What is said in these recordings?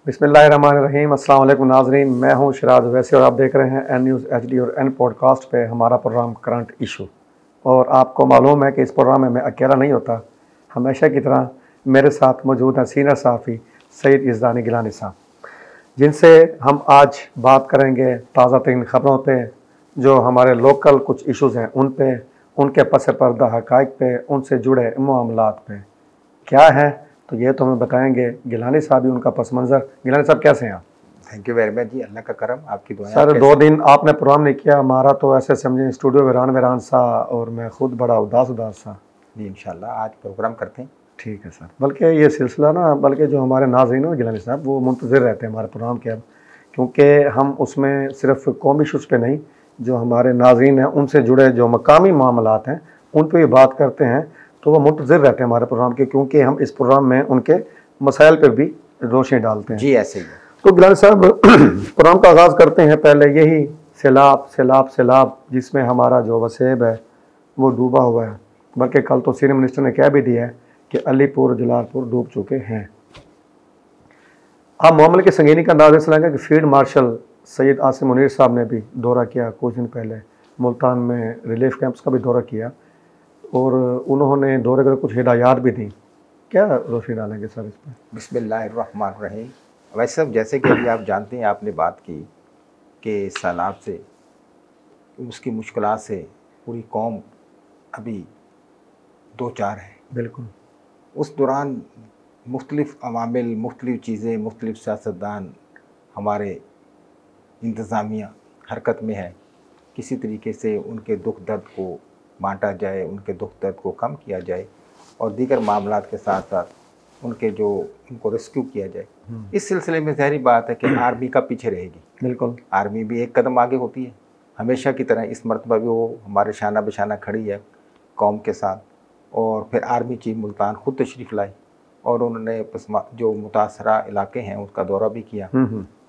बिस्मिल्लाहिर्रहमानिर्रहीम। अस्सलाम वालेकुम नाज़रीन, मैं हूं शिराज वैसे और आप देख रहे हैं एन न्यूज़ HD और एन पॉडकास्ट पे हमारा प्रोग्राम करंट इशू। और आपको मालूम है कि इस प्रोग्राम में मैं अकेला नहीं होता, हमेशा की तरह मेरे साथ मौजूद हैं सीनियर सहाफ़ी सईद इज़दानी गिलानी साहब, जिनसे हम आज बात करेंगे ताज़ा तरीन ख़बरों पे, जो हमारे लोकल कुछ इशूज़ हैं उन पे, उनके पस पर्दा हक़ाइक़ पे, उनसे जुड़े मामलात पे क्या है तो ये तो हमें बताएंगे गिलानी साहब ही, उनका पस मंज़र। गिलानी साहब कैसे हैं आप? थैंक यू वेरी मच जी, अल्लाह का करम, आपकी दुआएं। सर 2 दिन आपने प्रोग्राम नहीं किया, हमारा तो ऐसे समझें स्टूडियो वीरान सा और मैं खुद बड़ा उदास सा। जी इंशाल्लाह आज प्रोग्राम करते हैं। ठीक है सर, बल्कि ये सिलसिला ना, बल्कि जो हमारे नाज़रीन हैं गिलानी साहब वो मुंतज़िर रहते हैं हमारे प्रोग्राम के अब, क्योंकि हम उसमें सिर्फ कौमी इशूज़ पे नहीं, जो हमारे नाज़रीन हैं उनसे जुड़े जो मकामी मामलात हैं उन पर भी बात करते हैं, तो वो मुंतज़िर रहते हैं हमारे प्रोग्राम के, क्योंकि हम इस प्रोग्राम में उनके मसाइल पर भी रोशनी डालते हैं। जी ऐसे ही है। तो गिलानी साहब प्रोग्राम का आगाज़ करते हैं, पहले यही सैलाब जिसमें हमारा जो वसेब है वो डूबा हुआ है, बल्कि कल तो सीनियर मिनिस्टर ने कह भी दिया है कि अलीपुर जलालपुर डूब चुके हैं। आप मामले की संगीनी का अंदाज़ा इस लगाएंगे कि फील्ड मार्शल सैयद आसिम मुनीर साहब ने भी दौरा किया कुछ दिन पहले, मुल्तान में रिलीफ कैंप्स का भी दौरा किया और उन्होंने दौरे कर कुछ हिदायत भी दी। क्या रोशनी डालेंगे सर इस पर? बिस्मिल्लाहिर्रहमानिर्रहीम। वैसे सब जैसे कि अभी आप जानते हैं, आपने बात की कि सैलाब से, उसकी मुश्किलात से पूरी कौम अभी दो चार है। बिल्कुल। उस दौरान मुख्तलिफ़ अवामिल, मुख्तलिफ़ चीज़ें, मुख्तलिफ़ सियासतदान, हमारे इंतज़ामिया हरकत में है, किसी तरीके से उनके दुख दर्द को बांटा जाए, उनके दुख दर्द को कम किया जाए और दीगर मामलात के साथ साथ उनको रेस्क्यू किया जाए। इस सिलसिले में ज़ाहिर बात है कि आर्मी का पीछे रहेगी। बिल्कुल, आर्मी भी एक कदम आगे होती है हमेशा की तरह, इस मरतबा भी वो हमारे शाना बशाना खड़ी है कौम के साथ। और फिर आर्मी चीफ मुल्तान ख़ुद तशरीफ़ लाई और उन्होंने जो मुतासरा इलाके हैं उसका दौरा भी किया,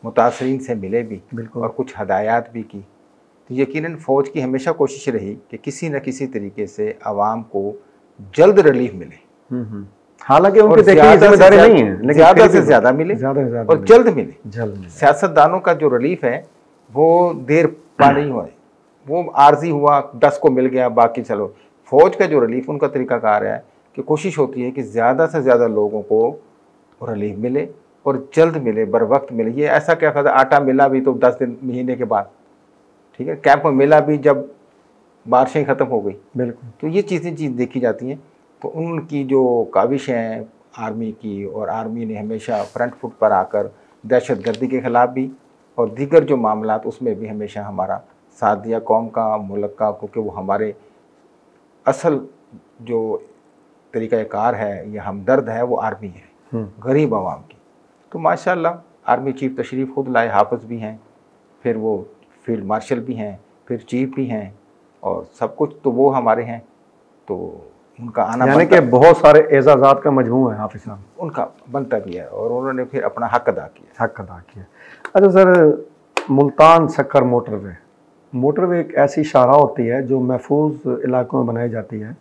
मुतासरीन से मिले भी और कुछ हदायत भी की। तो यकीनन फ़ौज की हमेशा कोशिश रही कि किसी न किसी तरीके से आवाम को जल्द रिलीफ मिले। हालांकि उनकी जिम्मेदारी नहीं है, लेकिन ज़्यादा से ज़्यादा मिले और जल्द मिले। सियासतदानों का जो रिलीफ है वो देर पा नहीं हुआ है, वो आर्जी हुआ, 10 को मिल गया, बाकी चलो। फ़ौज का जो रिलीफ, उनका तरीक़ाकार है कि कोशिश होती है कि ज़्यादा से ज़्यादा लोगों को रिलीफ मिले और जल्द मिले, बर वक्त मिले। ये ऐसा क्या कहता है, आटा मिला भी तो 10 दिन महीने के बाद, ठीक है, कैंप में मिला भी जब बारिशें ख़त्म हो गई। बिल्कुल। तो ये चीज़ें देखी जाती हैं। तो उनकी जो काविश हैं आर्मी की, और आर्मी ने हमेशा फ्रंट फुट पर आकर दहशतगर्दी के ख़िलाफ़ भी और दीगर जो मामलात उसमें भी हमेशा हमारा साथ दिया कौम का, मुल्क का, क्योंकि वो हमारे असल जो तरीक़ाकार है या हमदर्द है वो आर्मी है गरीब आवाम की। तो माशाअल्लाह आर्मी चीफ तशरीफ़ खुद लाए, हाफ़िज़ भी हैं, फिर वो फील्ड मार्शल भी हैं, फिर चीफ भी हैं और सब कुछ तो वो हमारे हैं। तो उनका आना, यानी कि बहुत सारे एजाज़ात का मजमू है हाफिज़ साहब, उनका बनता भी है और उन्होंने फिर अपना हक अदा किया। अच्छा सर, मुल्तान सक्कर मोटरवे एक ऐसी शाहरा होती है जो महफूज इलाकों में बनाई जाती है,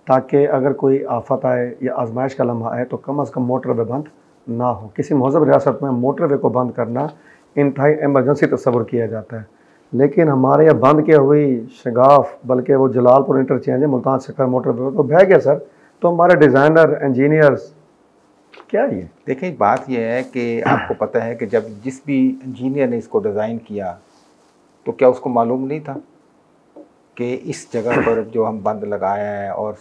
ताकि अगर कोई आफत आए या आजमाइश का लम्हा आए तो कम अज़ कम मोटरवे बंद ना हो। किसी महज़ब रियासत में मोटरवे को बंद करना इंतहाई एमरजेंसी तस्वर किया जाता है, लेकिन हमारे यहाँ बंद किया हुई शगाफ, बल्कि वो जलालपुर इंटरचेंज है मुल्तान सक्कर मोटरवे तो बह गया सर। तो हमारे डिज़ाइनर, इंजीनियर्स क्या ये देखें, बात यह है कि आपको पता है कि जब जिस भी इंजीनियर ने इसको डिज़ाइन किया तो क्या उसको मालूम नहीं था कि इस जगह पर जो हम बंद लगाया है और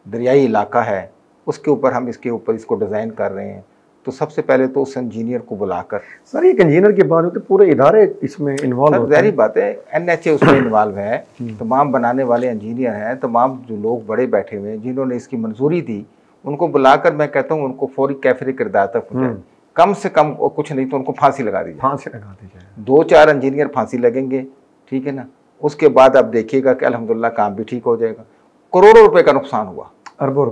दरियाई इलाका है उसके ऊपर हम इसको डिज़ाइन कर रहे हैं। तो सबसे पहले तो उस इंजीनियर को बुलाकर, सर एक इंजीनियर की बात होती है, पूरे इदारे इसमें इन्वॉल्व होते हैं। ज़ाहिर बात है NHA उसमें इन्वॉल्व है, तमाम बनाने वाले इंजीनियर हैं, तमाम जो लोग बड़े बैठे हुए हैं जिन्होंने इसकी मंजूरी दी, उनको बुलाकर मैं कहता हूँ उनको फौरी कैफरे किरदार तक पहुँचाए। कम से कम कुछ नहीं तो उनको फांसी लगा दी जाए। 2-4 इंजीनियर फांसी लगेंगे, ठीक है ना। उसके बाद आप देखिएगा कि अल्हम्दुलिल्लाह काम भी ठीक हो जाएगा। करोड़ों रुपए का नुकसान हुआ, अरबों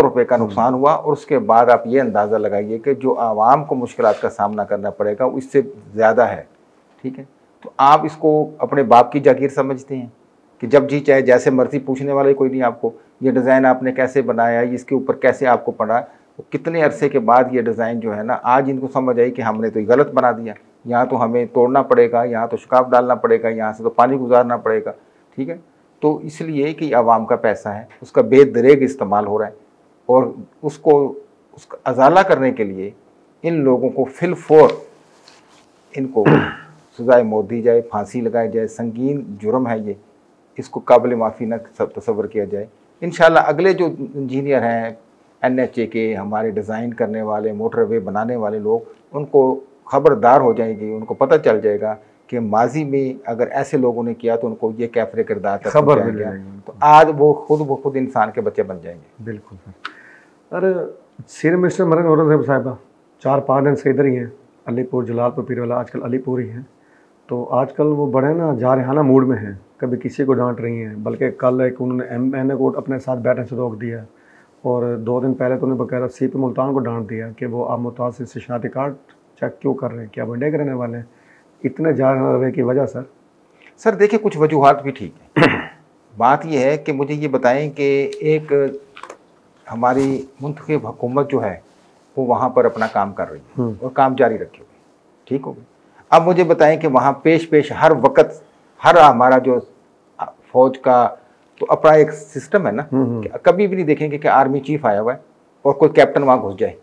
रुपए का नुकसान हुआ। और उसके बाद आप ये अंदाज़ा लगाइए कि जो आवाम को मुश्किलात का सामना करना पड़ेगा वो इससे ज़्यादा है, ठीक है। तो आप इसको अपने बाप की जागीर समझते हैं कि जब जी चाहे जैसे मर्जी, पूछने वाले कोई नहीं आपको, ये डिज़ाइन आपने कैसे बनाया, इसके ऊपर कैसे आपको पड़ा। तो कितने अरसे के बाद ये डिज़ाइन जो है ना, आज इनको समझ आई कि हमने तो ये गलत बना दिया, यहाँ तो हमें तोड़ना पड़ेगा, यहाँ तो शिकाफ डालना पड़ेगा, यहाँ से तो पानी गुजारना पड़ेगा। ठीक है, तो इसलिए कि आवाम का पैसा है, उसका बेदरेग इस्तेमाल हो रहा है, और उसका अजाला करने के लिए इन लोगों को फिलफोर इनको सजाए मौत दी जाए, फांसी लगाई जाए। संगीन जुर्म है ये, इसको काबिल माफ़ी न तस्वर किया जाए। इंशाल्लाह अगले जो इंजीनियर हैं NHA के, हमारे डिज़ाइन करने वाले, मोटरवे बनाने वाले लोग, उनको खबरदार हो जाएगी, उनको पता चल जाएगा कि माजी में अगर ऐसे लोगों ने किया तो उनको ये कैफरे किरदार तक खबर पहुंचाया मिल गया, जाएगी। तो आज वो खुद इंसान के बच्चे बन जाएंगे। बिल्कुल सर। अरे सीनियर मिनिस्टर मरन औरंगजेब साहिबा 4-5 दिन से इधर ही हैं, अलीपुर, जलालपुर, पीरवाला, आजकल अलीपुर ही हैं। तो आजकल वो बड़े ना जारहाना मूड में हैं, कभी किसी को डांट रही हैं, बल्कि कल एक उन्होंने MNA को अपने साथ बैठने से रोक दिया, और 2 दिन पहले तो उन्होंने बकायदा CP मुल्तान को डांट दिया कि वो आप मुतासिर से शादी कार्ड चेक क्यों कर रहे हैं, क्या बंडे करने वाले हैं। इतने जारहाना रवैये की वजह सर देखिए, कुछ वजूहात भी ठीक है। बात यह है कि मुझे ये बताएं कि एक हमारी मुंतखब हुकूमत जो है वो वहाँ पर अपना काम कर रही है और काम जारी रखे हुए, ठीक हो गया। अब मुझे बताएं कि वहाँ पेश हर वक्त हर हमारा जो फौज का तो अपना एक सिस्टम है ना, कि कभी भी नहीं देखेंगे कि आर्मी चीफ आया हुआ है और कोई कैप्टन वहाँ घुस जाए,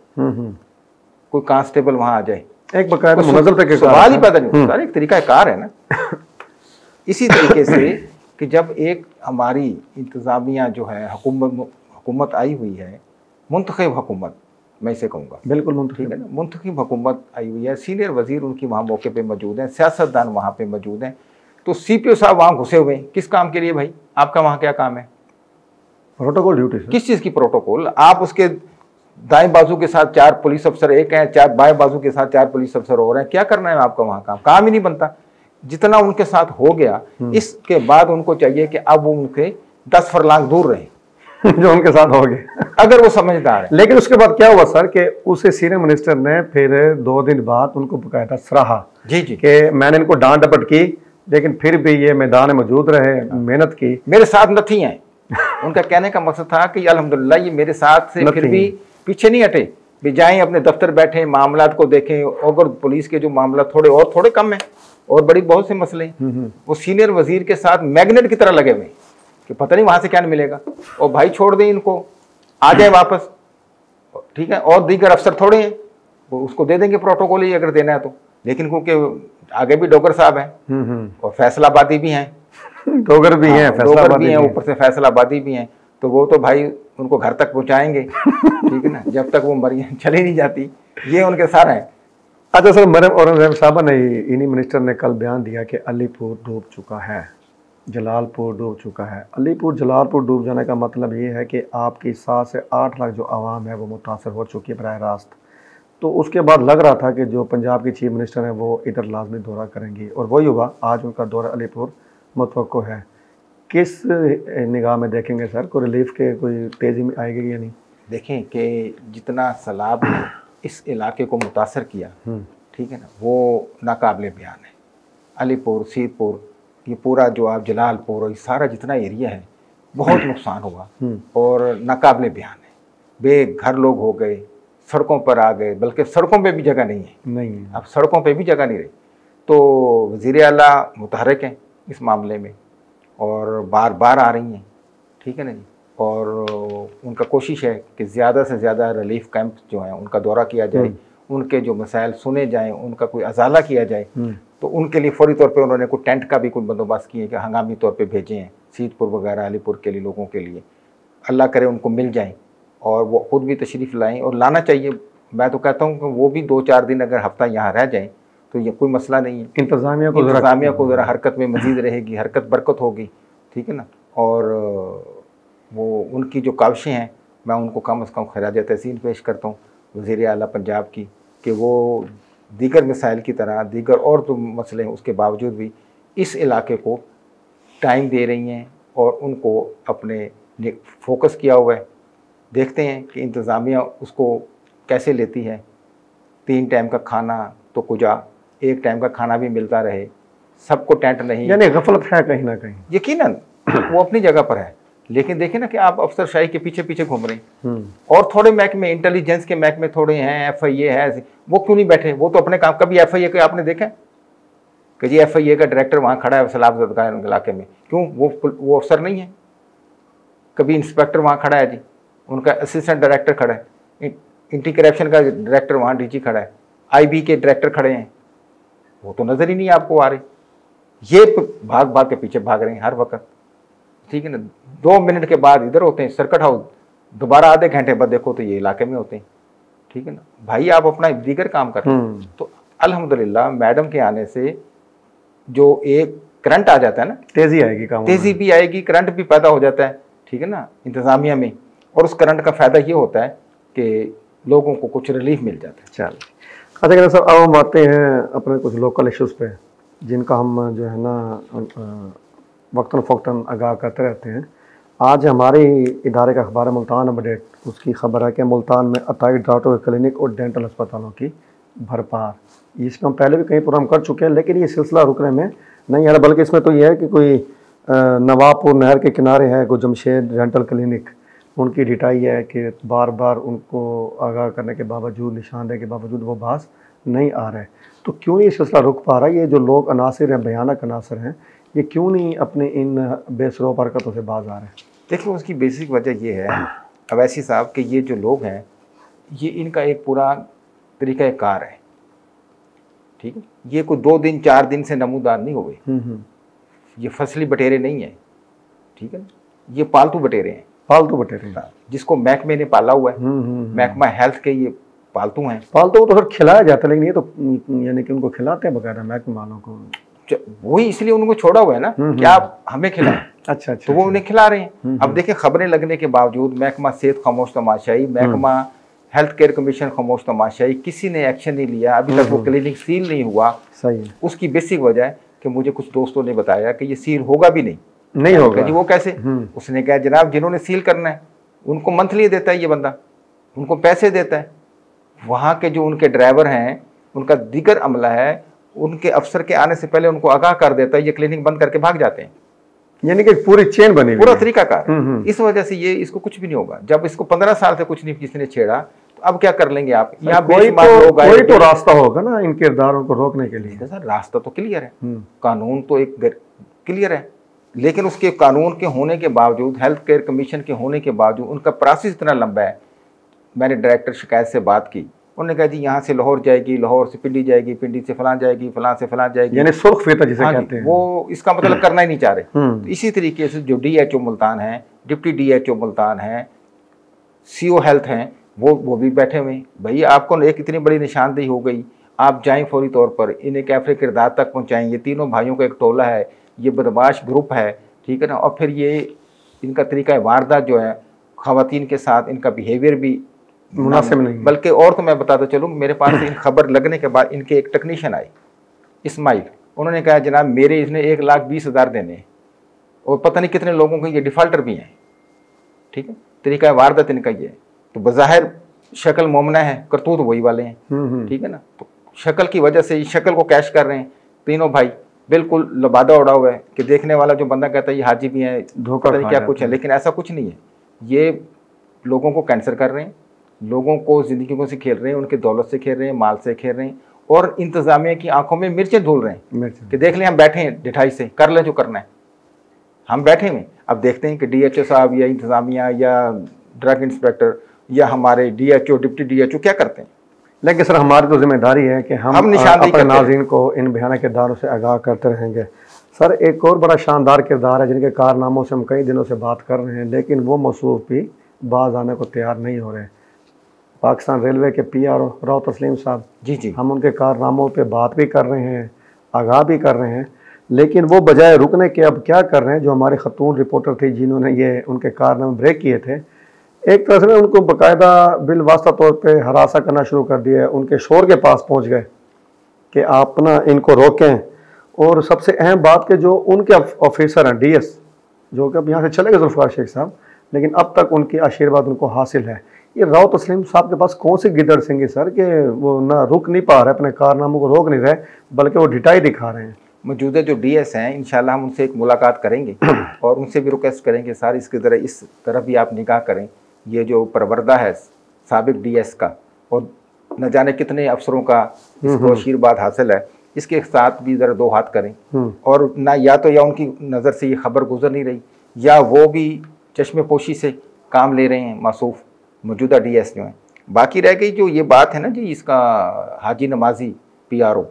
कोई कांस्टेबल वहाँ आ जाए, एक बकायदा सवाल ही पैदा नहीं होता। एक तरीका कार है ना। इसी तरीके से कि जब एक हमारी इंतजामिया जो है हुकूमत आई हुई है, मुंतखब हुकूमत मैं इसे कहूँगा, बिल्कुल ठीक है ना, मुंतखब हुकूमत आई हुई है, सीनियर वजीर उनकी वहाँ मौके पे मौजूद हैं, सियासतदान वहाँ पे मौजूद हैं, तो CPO साहब वहाँ घुसे हुए हैं। किस काम के लिए भाई? आपका वहाँ क्या काम है? Protocol duty. किस चीज़ की प्रोटोकॉल? आप उसके दाएं बाजू के साथ 4 पुलिस अफसर एक हैं, 4 बाएं बाजू के साथ 4 पुलिस अफसर और हैं, क्या करना है आपका वहाँ? काम ही नहीं बनता। जितना उनके साथ हो गया, इसके बाद उनको चाहिए कि अब वो उनके 10 फरलांग दूर रहे जो उनके साथ हो गए, अगर वो समझदार है। लेकिन उसके बाद क्या हुआ सर कि उसे सीनियर मिनिस्टर ने फिर 2 दिन बाद उनको बकायदा सराहा जी कि मैंने इनको डांट डपट की, लेकिन फिर भी ये मैदान में मौजूद रहे, मेहनत की, मेरे साथ नथी हैं। उनका कहने का मकसद था कि अल्हम्दुलिल्लाह ये मेरे साथ से फिर भी पीछे नहीं हटे, भी जाएं अपने दफ्तर बैठे, मामलात को देखें। अगर पुलिस के जो मामला थोड़े कम हैं और बड़ी बहुत से मसले हैं, वो सीनियर वजीर के साथ मैग्नेट की तरह लगे हुए कि पता नहीं वहां से क्या मिलेगा, और भाई छोड़ दें इनको, आ जाए वापस, ठीक है। और दीगर अफसर थोड़े हैं, वो उसको दे देंगे प्रोटोकॉल ही अगर देना है तो। लेकिन क्योंकि आगे भी डोगर साहब हैं और फैसलाबादी भी हैं, डोगर भी हैं, डोगर भी हैं, ऊपर से फैसलाबादी भी हैं, तो वो तो भाई उनको घर तक पहुंचाएंगे, ठीक है ना, जब तक वो मरियम चली नहीं जाती। ये उनके सारे हैं। अच्छा सर, मरियम औरंगजेब साहबा ने, इन्हीं मिनिस्टर ने कल बयान दिया कि अलीपुर डूब चुका है, जलालपुर डूब चुका है। अलीपुर जलालपुर डूब जाने का मतलब ये है कि आपकी 7 से 8 लाख जो आवाम है वो मुतासर हो चुकी है बराह रास्त। तो उसके बाद लग रहा था कि जो पंजाब की चीफ मिनिस्टर हैं वो इधर लाजमी दौरा करेंगी, और वही हुआ। आज उनका दौरा अलीपुर मुतवक्को है। किस निगाह में देखेंगे सर, कोई रिलीफ के कोई तेज़ी में आएगी या नहीं? देखें कि जितना सैलाब ने इस इलाके को मुतासर किया, ठीक है ना, वो नाकाबिले बयान है। अलीपुर, सीतपुर, ये पूरा जो आप जलालपुर और ये सारा जितना एरिया है, बहुत नुकसान हुआ और नाकाबिले बयान है। बेघर लोग हो गए, सड़कों पर आ गए, बल्कि सड़कों पे भी जगह नहीं है। अब सड़कों पे भी जगह नहीं रही। तो वज़ीर आला मुतहर्रिक हैं इस मामले में और बार बार आ रही हैं, ठीक है ना जी। और उनका कोशिश है कि ज़्यादा से ज़्यादा रिलीफ कैंप जो हैं उनका दौरा किया जाए, उनके जो मसाइल सुने जाएं, उनका कोई अजाला किया जाए। तो उनके लिए फ़ौरी तौर पे उन्होंने कोई टेंट का भी कोई बंदोबस्त किए कि हंगामी तौर पे भेजे हैं सीतपुर वगैरह अलीपुर के लिए लोगों के लिए। अल्लाह करे उनको मिल जाएं और वो ख़ुद भी तशरीफ़ लाएँ, और लाना चाहिए। मैं तो कहता हूँ कि वो भी 2-4 दिन अगर हफ्ता यहाँ रह जाएँ तो ये कोई मसला नहीं है। इंतज़ामिया को ज़रा हरकत में मज़ीद रहेगी, हरकत बरकत होगी, ठीक है ना। और वो उनकी जो काविशें हैं, मैं उनको कम से कम खराज तहसीन पेश करता हूँ वज़ीर आला पंजाब की, कि वो दीगर मिसाइल की तरह दीगर और जो मसले हैं उसके बावजूद भी इस इलाके को टाइम दे रही हैं और उनको अपने फोकस किया हुआ है। देखते हैं कि इंतज़ामिया उसको कैसे लेती है। 3 टाइम का खाना तो कुजा, 1 टाइम का खाना भी मिलता रहे, सबको टेंट नहीं, यानी गफलत है कहीं ना कहीं। यकीनन वो अपनी जगह पर है, लेकिन देखें ना कि आप अफसरशाही के पीछे पीछे घूम रहे हैं। और थोड़े महकमे, इंटेलिजेंस के महकमे थोड़े हैं, FIA है, वो क्यों नहीं बैठे? वो तो अपने काम, कभी FIA को आपने देखा कि जी FIA का डायरेक्टर वहाँ खड़ा है सलाब का इलाके में, क्यों? वो अफसर नहीं है। कभी इंस्पेक्टर वहाँ खड़ा है जी, उनका असिस्टेंट डायरेक्टर खड़ा है, एंटी करप्शन का डायरेक्टर वहाँ DG खड़ा है, IB के डायरेक्टर खड़े हैं, वो तो नज़र ही नहीं आपको आ रहे। ये भाग भाग के पीछे भाग रहे हैं हर वक्त, ठीक है ना। 2 मिनट के बाद इधर होते हैं सर्किट हाउस, दोबारा आधे घंटे बाद देखो तो ये इलाके में होते हैं, ठीक है ना। भाई आप अपना दीगर काम कर रहे हैं। तो अल्हम्दुलिल्लाह मैडम के आने से जो एक करंट आ जाता है ना, तेजी आएगी, काम तेजी भी आएगी, करंट भी पैदा हो जाता है, ठीक है ना, इंतजामिया में। और उस करंट का फायदा ये होता है कि लोगों को कुछ रिलीफ मिल जाता है। चल अच्छा सर, अब हम आते हैं अपने कुछ लोकल इश्यूज़ पे, जिनका हम जो है ना वक्तन फ़ौक्तन आगाह करते रहते हैं। आज हमारे इदारे का अखबार मुल्तान अपडेट, उसकी खबर है कि मुल्तान में 28 डॉक्टर क्लिनिक और डेंटल अस्पतालों की भरपार। इसमें हम पहले भी कई प्रोग्राम कर चुके हैं, लेकिन ये सिलसिला रुकने में नहीं आ रहा। बल्कि इसमें तो ये है कि कोई नवाबपुर नहर के किनारे है कोई जमशेद डेंटल क्लिनिक, उनकी डिटाई है कि बार बार उनको आगाह करने के बावजूद, निशानदेही के बावजूद वो बास नहीं आ रहे। तो क्यों नहीं ये सिलसिला रुक पा रहा है? ये जो लोग अनासर हैं, भयानक अनासर हैं, ये क्यों नहीं अपने इन बेसरोब हरकतों से बाज आ रहे हैं? देखिए उसकी बेसिक वजह ये है अवैसी साहब कि ये जो लोग हैं, ये इनका एक पूरा तरीक़ाकार है, ठीक है। ये कोई 2 दिन 4 दिन से नमूदार नहीं हुए, ये फसली बटेरे नहीं है, ठीक है ना। ये पालतू बटेरे हैं, फालतू बटेरे, जिसको महकमे ने पाला हुआ है, महकमा हेल्थ के ये पालतू हैं। पालतू तो सर खिलाया जाता है, लेकिन ये तो यानी कि उनको खिलाते हैं बकायदा महकमे वालों को। वही इसलिए उनको छोड़ा हुआ है ना कि आप हमें खिलाएं। अच्छा, तो वो उन्हें खिला रहे हैं। अब देखिए खबरें लगने के बावजूद महकमा सेहत खामोश तमाशाई, महकमा हेल्थ केयर कमीशन खामोश तमाशाई, किसी ने एक्शन नहीं लिया। अभी तक वो क्लिनिक सील नहीं हुआ। सही है। उसकी बेसिक वजह है कि मुझे कुछ दोस्तों ने बताया कि ये सील होगा भी नहीं होगा जी। वो कैसे? उसने कहा जनाब जिन्होंने सील करना है उनको मंथली देता है ये बंदा, उनको पैसे देता है। वहाँ के जो उनके ड्राइवर हैं, उनका दीगर अमला है, उनके अफसर के आने से पहले उनको आगाह कर देता है, ये क्लिनिक बंद करके भाग जाते हैं। यानी कि पूरी चेन बनी, पूरा तरीकाकार। इस वजह से ये इसको कुछ भी नहीं होगा। जब इसको 15 साल से कुछ नहीं किसी ने छेड़ा, तो अब क्या कर लेंगे आप? यहाँ कोई तो रास्ता होगा ना इन किरदारों को रोकने के लिए। सर रास्ता तो क्लियर है, कानून तो एक क्लियर है, लेकिन उसके कानून के होने के बावजूद, हेल्थ केयर कमीशन के होने के बावजूद उनका प्रोसेस इतना लंबा है। मैंने डायरेक्टर शिकायत से बात की, उन्होंने कहा जी यहाँ से लाहौर जाएगी, लाहौर से पिंडी जाएगी, पिंडी से फलां जाएगी, फलां से फलां जाएगी, यानी सुर्ख फीता जिसे कहते हैं। वो इसका मतलब करना ही नहीं चाह रहे। तो इसी तरीके से जो DHO मुल्तान है, डिप्टी DHO मुल्तान है, CO हेल्थ हैं, वो भी बैठे हुए। भाई आपको एक इतनी बड़ी निशानदेही हो गई, आप जाएं फौरी तौर पर, इन्हें कैफरे किरदार तक पहुँचाएं। ये तीनों भाइयों का एक टोला है, ये बदमाश ग्रुप है, ठीक है ना। और फिर ये इनका तरीका वारदात जो है, ख़वातीन के साथ इनका बिहेवियर भी मुनासिब नहीं। बल्कि और तो मैं बताता चलूँ, मेरे पास इन खबर लगने के बाद इनके एक टेक्नीशियन आए, इस्माइल। उन्होंने कहा जनाब मेरे इसने 1,20,000 देने हैं और पता नहीं कितने लोगों के ये डिफ़ाल्टर भी हैं, ठीक है। तरीका वारदात इनका ये है। तो बज़ाहिर शक्ल मोमना है, करतूत वही वाले हैं, ठीक है ना। तो शक्ल की वजह से इस शक्ल को कैश कर रहे हैं तीनों भाई। बिल्कुल लबादा उड़ा हुआ है कि देखने वाला जो बंदा कहता है ये हाजी भी है, धोखा क्या कुछ है, लेकिन ऐसा कुछ नहीं है। ये लोगों को कैंसर कर रहे हैं, लोगों को ज़िंदगियों से खेल रहे हैं, उनके दौलत से खेल रहे हैं, माल से खेल रहे हैं, और इंतज़ामिया की आंखों में मिर्चें धुल रहे हैं कि देख लें हम बैठे हैं ढिठाई से, कर लें जो करना है, हम बैठे हैं। अब देखते हैं कि DHO साहब या इंतज़ामिया या ड्रग इंस्पेक्टर या हमारे DHO डिप्टी DHO क्या करते हैं। लेकिन सर हमारी तो जिम्मेदारी है कि हम अपने नाज़रीन को इन भयानक किरदारों से आगाह करते रहेंगे। सर एक और बड़ा शानदार किरदार है जिनके कारनामों से हम कई दिनों से बात कर रहे हैं, लेकिन वो मौसूफ भी बाज आने को तैयार नहीं हो रहे। पाकिस्तान रेलवे के PRO राव तस्लीम साहब, जी, हम उनके कारनामों पे बात भी कर रहे हैं, आगाह भी कर रहे हैं, लेकिन वो बजाय रुकने के अब क्या कर रहे हैं, जो हमारे खतून रिपोर्टर थे जिन्होंने ये उनके कारनामे ब्रेक किए थे, एक तरह से उनको बाकायदा बिल वास्ता तौर पे हरासा करना शुरू कर दिया है। उनके शोर के पास पहुंच गए कि आप ना इनको रोकें। और सबसे अहम बात कि जो उनके ऑफिसर हैं DS, जो कि अब यहाँ से चले गए जुल्फ़िकार शेख साहब, लेकिन अब तक उनकी आशीर्वाद उनको हासिल है। ये राव तस्लीम साहब के पास कौन सी गिदड़ सिंह है सर कि वो ना रुक नहीं पा रहे, अपने कारनामों को रोक नहीं रहे, बल्कि वो ढिठाई दिखा रहे हैं। मौजूदा जो डीएस हैं इंशाल्लाह हम उनसे एक मुलाकात करेंगे और उनसे भी रिक्वेस्ट करेंगे सर इस तरफ भी आप निगाह करें। ये जो परवरदा है साबिक डीएस का और न जाने कितने अफसरों का इसको आशीर्वाद हासिल है, इसके साथ भी ज़रा दो हाथ करें। और ना या उनकी नज़र से ये खबर गुजर नहीं रही या वो भी चश्मे पोशी से काम ले रहे हैं मासूफ मौजूदा डीएस जो हैं। बाकी रह गई जो ये बात है ना जी इसका हाजी नमाजी PRO,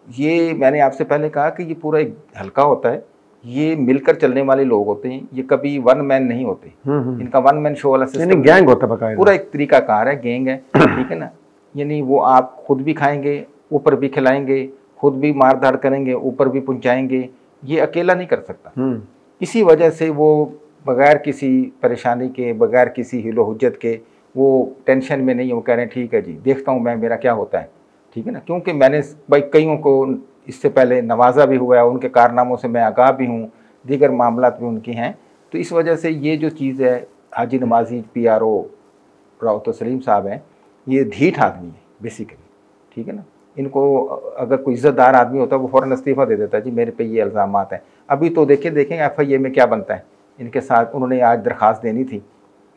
ये मैंने आपसे पहले कहा कि ये पूरा एक हल्का होता है, ये मिलकर चलने वाले लोग होते हैं, ये कभी वन मैन नहीं होते। इनका वन मैन शो वाला सिस्टम गैंग होता है, पूरा एक तरीका कार है, गैंग है, ठीक है ना। यानी वो आप खुद भी खाएंगे, ऊपर भी खिलाएंगे, खुद भी मार धाड़ करेंगे, ऊपर भी पहुंचाएंगे, ये अकेला नहीं कर सकता। इसी वजह से वो बगैर किसी परेशानी के, बगैर किसी हिलो हुज्जत के वो टेंशन में नहीं, वो कह रहे हैं ठीक है जी देखता हूँ मैं मेरा क्या होता है, ठीक है ना। क्योंकि मैंने भाई कईयों को इससे पहले नवाजा भी हुआ है, उनके कारनामों से मैं आगाह भी हूँ, दीगर मामलात भी उनकी हैं। तो इस वजह से ये जो चीज़ है हाजी नमाजी PRO राउत सलीम साहब हैं, ये ढीठ आदमी है बेसिकली, ठीक है ना। इनको अगर कोई इज़्ज़तदार आदमी होता है वो फ़ौरन इस्तीफ़ा दे देता है जी मेरे पे ये इल्ज़ामात हैं। अभी तो देखेंगे FIA में क्या बनता है इनके साथ, उन्होंने आज दरख्वास्त देनी थी,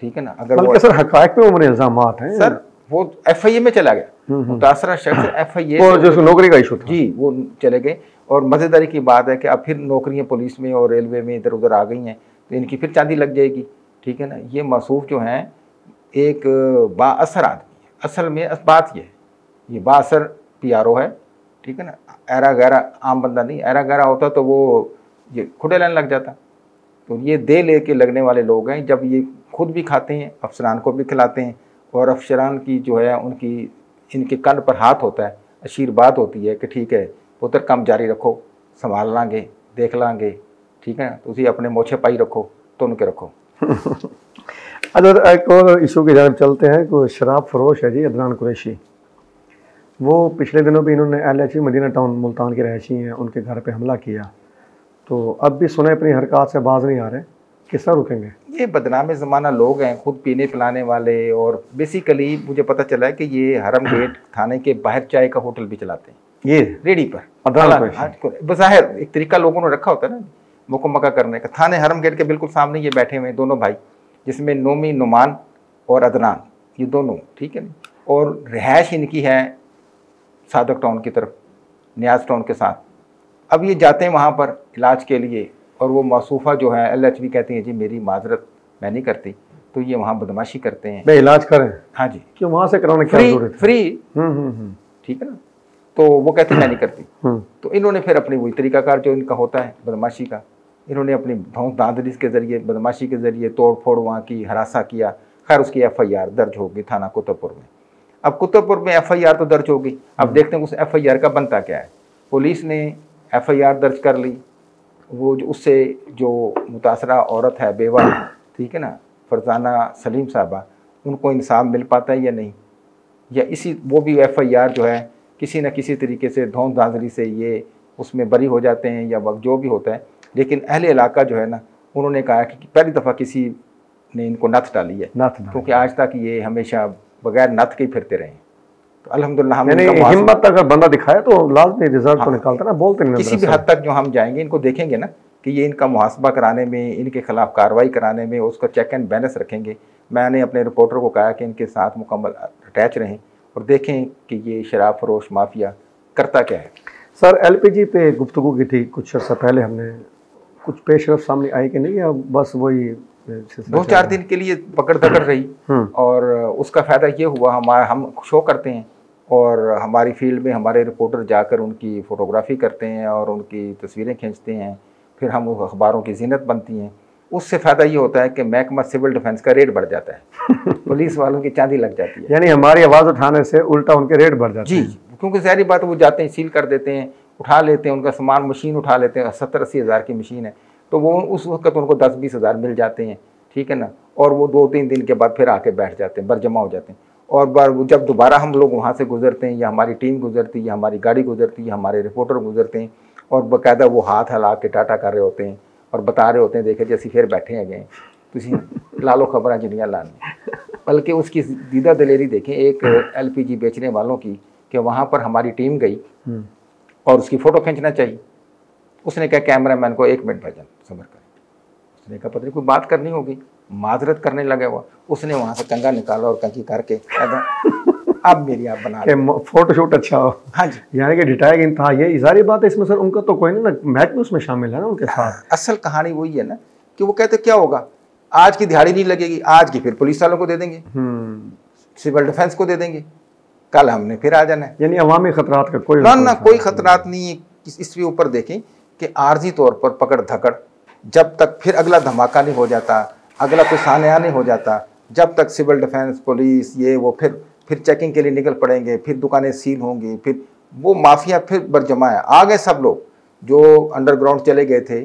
ठीक है ना। अगर वो सर हक़ाइक़ पे उन्होंने इल्ज़ामात हैं सर, वो FIA में चला गया, मुतासरा शख्स FIA और जो नौकरी का इशू था जी वो चले गए। और मज़ेदारी की बात है कि अब फिर नौकरियाँ पुलिस में और रेलवे में इधर उधर आ गई हैं, तो इनकी फिर चांदी लग जाएगी, ठीक है ना। ये मासूफ जो हैं एक बाअसर आदमी है, असल में बात ये बाअसर PRO है, ठीक है ना। ऐरा गैरा आम बंदा नहीं, ऐरा गैरा होता तो वो ये खुदे लाइन लग जाता। तो ये दे लेके लगने वाले लोग हैं, जब ये खुद भी खाते हैं अफसरान को भी खिलाते हैं और अफसरान की जो है उनकी इनके कन पर हाथ होता है, आशीर्वाद होती है कि ठीक है पुत्र काम जारी रखो, संभाल लांगे, देख लांगे, ठीक है, तो उसी अपने मोछे पाई रखो तो उनके रखो। अच्छा एक और इशू की जानब चलते हैं। कोई शराब फरोश है जी अदनान कुरैशी, वो पिछले दिनों भी इन्होंने LHE मदीना टाउन मुल्तान के रहायशी हैं, उनके घर पे हमला किया, तो अब भी सुने अपनी हरकत से बाज नहीं आ रहे, किस तरह रुकेंगे? ये बदनाम ज़माना लोग हैं, खुद पीने पिलाने वाले। और बेसिकली मुझे पता चला है कि ये हरम गेट थाने के बाहर चाय का होटल भी चलाते हैं, ये रेडी पर बज़ाहिर एक तरीका लोगों ने रखा होता है ना मुकम्मका करने का। थाने हरम गेट के बिल्कुल सामने ये बैठे हुए दोनों भाई, जिसमें नोमी नुमान और अदनान, ये दोनों, ठीक है ना। और रिहाइश इनकी है सादक टाउन की तरफ, न्याज टाउन के साथ। अब ये जाते हैं वहाँ पर इलाज के लिए, और वो मासूफा जो है LHB कहती हैं जी मेरी माजरत मैं नहीं करती, तो ये वहाँ बदमाशी करते हैं। भाई इलाज करें, हाँ जी, क्यों वहाँ से कराने की जरूरत है? फ्री, ठीक है ना। तो वो कहते हैं मैं नहीं करती। तो इन्होंने फिर अपनी वही तरीकाकार जो इनका होता है बदमाशी का, इन्होंने अपनी धौंस दांदली के ज़रिए, बदमाशी के ज़रिए तोड़ फोड़ वहाँ की, हरासा किया। खैर उसकी FIR दर्ज होगी थाना कुतुबपुर में। अब कुतुबपुर में FIR तो दर्ज होगी, अब देखते हैं उस FIR का बनता क्या है। पुलिस ने FIR दर्ज कर ली, वो उससे जो मुतासरा औरत है बेवा, ठीक है ना, फरजाना सलीम साहबा, उनको इंसाफ मिल पाता है या नहीं, या इसी वो भी FIR जो है किसी न किसी तरीके से धौंस धांधली से ये उसमें बरी हो जाते हैं या वक्त जो भी होता है। लेकिन अहले इलाका जो है ना, उन्होंने कहा कि पहली दफ़ा किसी ने इनको नथ डाली है, क्योंकि आज तक ये हमेशा बगैर नथ के ही फिरते रहे। तो अल्हम्दुलिल्लाह हम हिम्मत अगर बंदा दिखाए तो लाजमी रिजल्ट तो निकालता ना, बोलते नहीं किसी भी हद तक जो हम जाएंगे इनको देखेंगे ना कि ये इनका मुहासबा कराने में, इनके खिलाफ कार्रवाई कराने में उसका चेक एंड बैलेंस रखेंगे। मैंने अपने रिपोर्टर को कहा कि इनके साथ मुकम्मल अटैच रहें और देखें कि ये शराब फरोश माफिया करता क्या है। सर LPG पे गुफ्तगू की थी कुछ अर्सा पहले, हमने कुछ पेशरफ सामने आई कि नहीं, या बस वही 2-4 दिन के लिए पकड़ दकड़ रही। और उसका फ़ायदा ये हुआ, हम शो करते हैं और हमारी फील्ड में हमारे रिपोर्टर जाकर उनकी फ़ोटोग्राफ़ी करते हैं और उनकी तस्वीरें खींचते हैं, फिर हम उस अखबारों की ज़ीनत बनती हैं। उससे फ़ायदा ये होता है कि महकमा सिविल डिफेंस का रेट बढ़ जाता है, पुलिस वालों की चांदी लग जाती है। यानी हमारी आवाज़ उठाने से उल्टा उनके रेट बढ़ जाते हैं। जी, क्योंकि ज़ाहिर बात वो जाते हैं, सील कर देते हैं, उठा लेते हैं उनका सामान, मशीन उठा लेते हैं, 70-80 हज़ार की मशीन है, तो वो उस वक्त उनको 10-20 हज़ार मिल जाते हैं, ठीक है ना। और वो 2-3 दिन के बाद फिर आके बैठ जाते हैं, बरजमा हो जाते हैं। और जब दोबारा हम लोग वहाँ से गुजरते हैं, या हमारी टीम गुजरती है, या हमारी गाड़ी गुजरती है, हमारे रिपोर्टर गुजरते हैं, और बाकायदा वो हाथ हिला के टाटा कर रहे होते हैं और बता रहे होते हैं देखे जैसे फिर बैठे हैं गए तुम ला लो खबर जिनिया लानी। बल्कि उसकी दीदा दलेरी देखें एक LPG बेचने वालों की, कि वहाँ पर हमारी टीम गई और उसकी फ़ोटो खींचना चाहिए, उसने कहा कैमरामैन को 1 मिनट भाईजान सब्र करें। उसने कहा पता नहीं कोई बात करनी होगी, माजरत करने लगे हुआ। उसने वहाँ से कंघा निकाला और कंघी करके अब मेरी आप बना के फोटोशूट अच्छा हो। हाँ जी, यानी कि डिटाइल इंतहा ये सारी बात है इसमें सर। उनका तो कोई नहीं ना, महकमे उसमें शामिल है ना उनके साथ। असल कहानी वही है ना कि वो कहते क्या होगा, आज की दिहाड़ी नहीं लगेगी, आज की फिर पुलिस वालों को दे देंगे, सिविल डिफेंस को दे देंगे, कल हमने फिर आ जाना है। यानी अवामी खतरात का कोई ना कोई खतरात नहीं है। इसके ऊपर देखें कि आर्जी तौर पर पकड़ धकड़, जब तक फिर अगला धमाका नहीं हो जाता, अगला कोई सानया नहीं हो जाता, जब तक सिविल डिफेंस पुलिस ये वो फिर चेकिंग के लिए निकल पड़ेंगे, फिर दुकानें सील होंगी, फिर वो माफिया फिर बरजमा है। आ गए सब लोग जो अंडरग्राउंड चले गए थे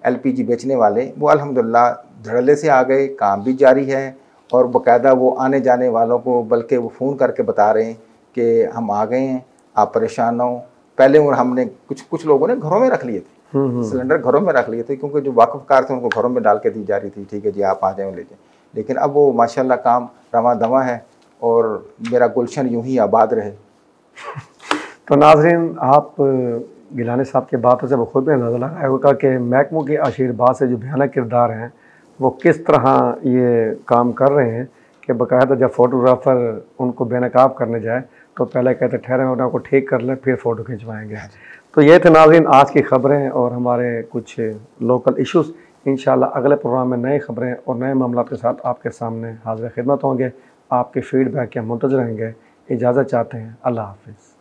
एलपीजी बेचने वाले, वो अल्हम्दुलिल्लाह धड़ल्ले से आ गए, काम भी जारी है। और बाकायदा वो आने जाने वालों को बल्कि वो फ़ोन करके बता रहे हैं कि हम आ गए हैं, आप परेशान ना हो। पहले और हमने कुछ लोगों ने घरों में रख लिए थे, सिलेंडर घरों में रख लिए थे, क्योंकि जो वाकफकार थे उनको घरों में डाल के दी जा रही थी, ठीक है जी आप आ जाए ले जाए। लेकिन अब वो माशाल्लाह काम रवा दवा है और मेरा गुलशन यूं ही आबाद रहे। तो नाज़रीन, आप गिलानी साहब की बातों से बखूबी अंदाज़ा लगाया होगा कि महकमों के आशीर्वाद से जो भयानक किरदार हैं वो किस तरह ये काम कर रहे हैं कि बाकायदा जब फ़ोटोग्राफ़र उनको बेनकाब करने जाए तो पहले कहते ठहरे उनको ठीक कर लें फिर फ़ोटो खिंचवाएंगे। तो ये थे नाज़रीन आज की ख़बरें और हमारे कुछ लोकल इश्यूज़। इंशाल्लाह अगले प्रोग्राम में नई ख़बरें और नए मामलों के साथ आपके सामने हाज़िर खिदमत होंगे। आपके फ़ीडबैक के हम मुंतज़िर रहेंगे। इजाज़त चाहते हैं, अल्लाह हाफ़िज़।